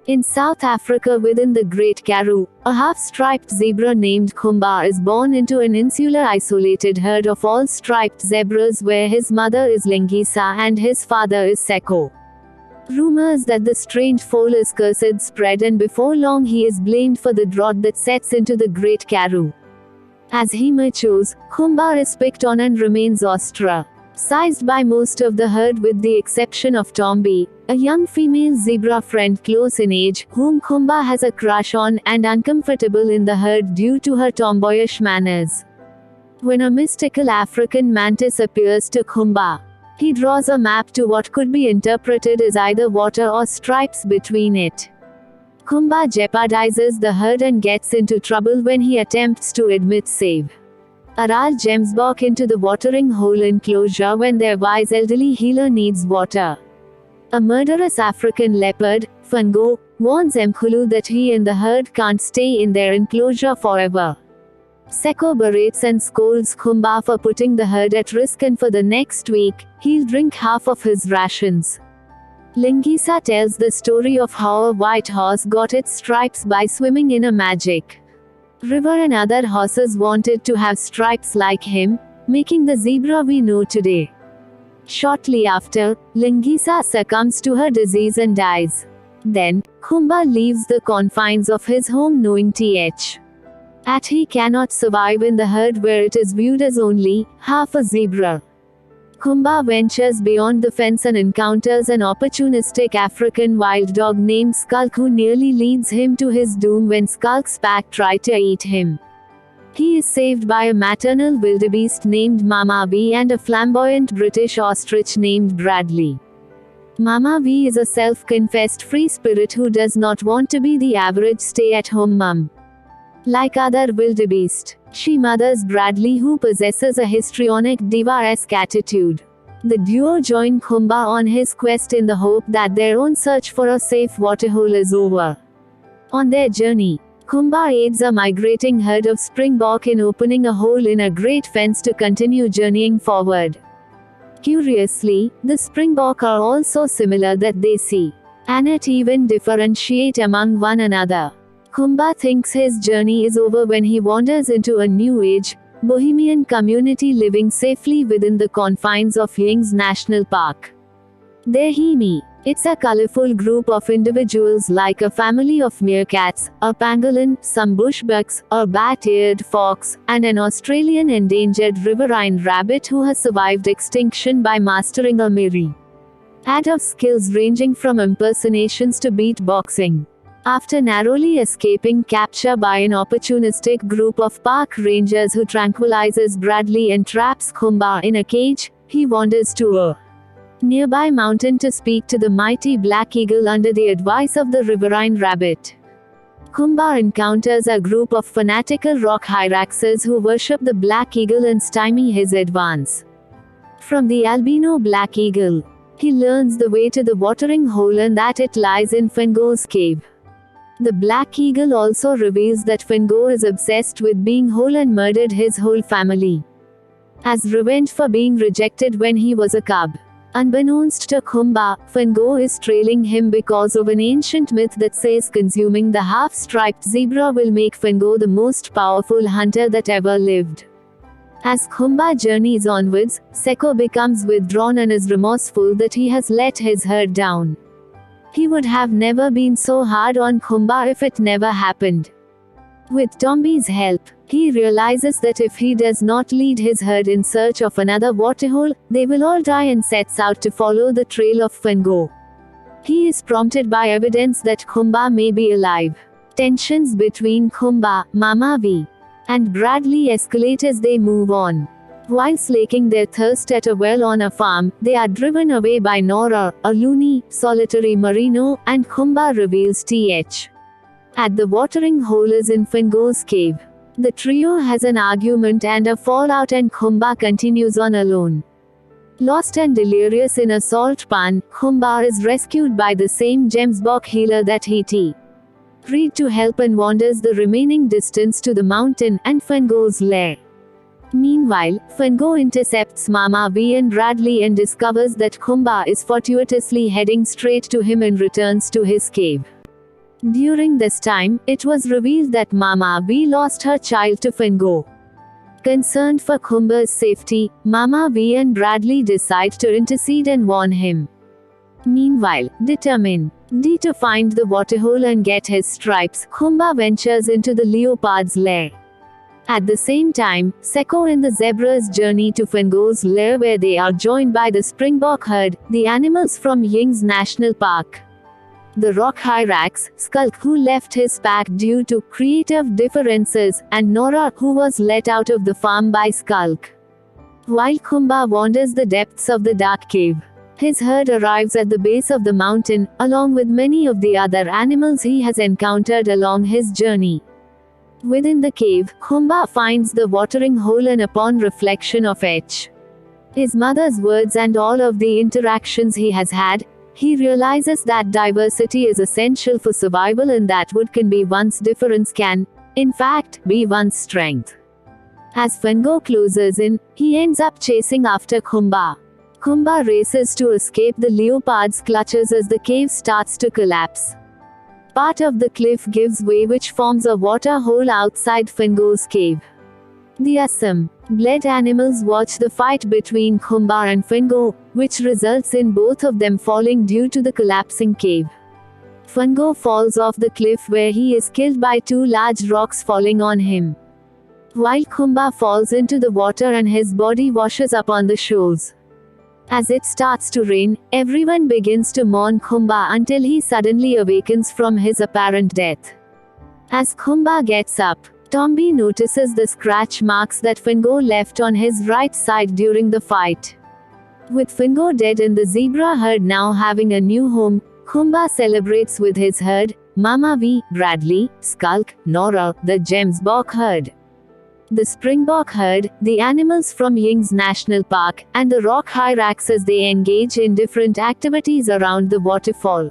In South Africa within the Great Karoo, a half-striped zebra named Khumba is born into an insular isolated herd of all striped zebras where his mother is Lingisa and his father is Seko. Rumors that the strange foal is cursed spread, and before long he is blamed for the drought that sets into the Great Karoo. As he matures, Khumba is picked on and remains ostracized by most of the herd with the exception of Tombi, a young female zebra friend close in age, whom Khumba has a crush on and uncomfortable in the herd due to her tomboyish manners. When a mystical African mantis appears to Khumba, he draws a map to what could be interpreted as either water or stripes between it. Khumba jeopardizes the herd and gets into trouble when he attempts to admit save Aral Gemsbok into the watering hole enclosure when their wise elderly healer needs water. A murderous African leopard, Fungo, warns Mkhulu that he and the herd can't stay in their enclosure forever. Seko berates and scolds Khumba for putting the herd at risk, and for the next week, he'll drink half of his rations. Lingisa tells the story of how a white horse got its stripes by swimming in a magic river, and other horses wanted to have stripes like him, making the zebra we know today. Shortly after, Lingisa succumbs to her disease and dies. Then, Khumba leaves the confines of his home knowing that he cannot survive in the herd where it is viewed as only half a zebra. Khumba ventures beyond the fence and encounters an opportunistic African wild dog named Skulk, who nearly leads him to his doom when Skulk's pack try to eat him. He is saved by a maternal wildebeest named Mama V and a flamboyant British ostrich named Bradley. Mama V is a self-confessed free spirit who does not want to be the average stay-at-home mum. Like other wildebeest, she mothers Bradley, who possesses a histrionic diva-esque attitude. The duo join Khumba on his quest in the hope that their own search for a safe waterhole is over. On their journey, Khumba aids a migrating herd of springbok in opening a hole in a great fence to continue journeying forward. Curiously, the springbok are all so similar that they see and even differentiate among one another. Khumba thinks his journey is over when he wanders into a new age, bohemian community living safely within the confines of Ying's National Park. There he meets it's a colorful group of individuals like a family of meerkats, a pangolin, some bushbucks, a bat-eared fox, and an Australian endangered riverine rabbit who has survived extinction by mastering a myriad of skills ranging from impersonations to beatboxing. After narrowly escaping capture by an opportunistic group of park rangers who tranquilizes Bradley and traps Khumba in a cage, he wanders to a nearby mountain to speak to the mighty black eagle under the advice of the riverine rabbit. Khumba encounters a group of fanatical rock hyraxes who worship the black eagle and stymie his advance. From the albino black eagle, he learns the way to the watering hole and that it lies in Fungo's cave. The black eagle also reveals that Fungo is obsessed with being whole and murdered his whole family as revenge for being rejected when he was a cub. Unbeknownst to Khumba, Fungo is trailing him because of an ancient myth that says consuming the half-striped zebra will make Fungo the most powerful hunter that ever lived. As Khumba journeys onwards, Seko becomes withdrawn and is remorseful that he has let his herd down. He would have never been so hard on Khumba if it never happened. With Tombi's help, he realizes that if he does not lead his herd in search of another waterhole, they will all die and sets out to follow the trail of Fungo. He is prompted by evidence that Khumba may be alive. Tensions between Khumba, Mama V, and Bradley escalate as they move on. While slaking their thirst at a well on a farm, they are driven away by Nora, a loony, solitary merino, and Khumba reveals at the watering hole is in Fungo's cave. The trio has an argument and a fallout, and Khumba continues on alone. Lost and delirious in a salt pan, Khumba is rescued by the same Gemsbok healer that he freed to help and wanders the remaining distance to the mountain and Fungo's lair. Meanwhile, Fungo intercepts Mama V and Bradley and discovers that Khumba is fortuitously heading straight to him and returns to his cave. During this time, it was revealed that Mama V lost her child to Fingo. Concerned for Khumba's safety, Mama V and Bradley decide to intercede and warn him. Meanwhile, determined to find the waterhole and get his stripes, Khumba ventures into the leopard's lair. At the same time, Seko and the zebras journey to Fingo's lair where they are joined by the springbok herd, the animals from Ying's National Park. The rock hyrax, Skulk, who left his pack due to creative differences, and Nora, who was let out of the farm by Skulk. While Khumba wanders the depths of the dark cave, his herd arrives at the base of the mountain, along with many of the other animals he has encountered along his journey. Within the cave, Khumba finds the watering hole and upon reflection of his mother's words and all of the interactions he has had, he realizes that diversity is essential for survival and that what can be one's difference can, in fact, be one's strength. As Fingo closes in, he ends up chasing after Khumba. Khumba races to escape the leopard's clutches as the cave starts to collapse. Part of the cliff gives way, which forms a water hole outside Fingo's cave. The bled animals watch the fight between Khumba and Fingo, which results in both of them falling due to the collapsing cave. Fingo falls off the cliff where he is killed by two large rocks falling on him. While Khumba falls into the water and his body washes up on the shores. As it starts to rain, everyone begins to mourn Khumba until he suddenly awakens from his apparent death. As Khumba gets up, Tombi notices the scratch marks that Fingo left on his right side during the fight. With Fingo dead and the zebra herd now having a new home, Khumba celebrates with his herd, Mama V, Bradley, Skulk, Nora, the Gemsbok herd. The springbok herd, the animals from Ying's National Park, and the rock hyrax as they engage in different activities around the waterfall.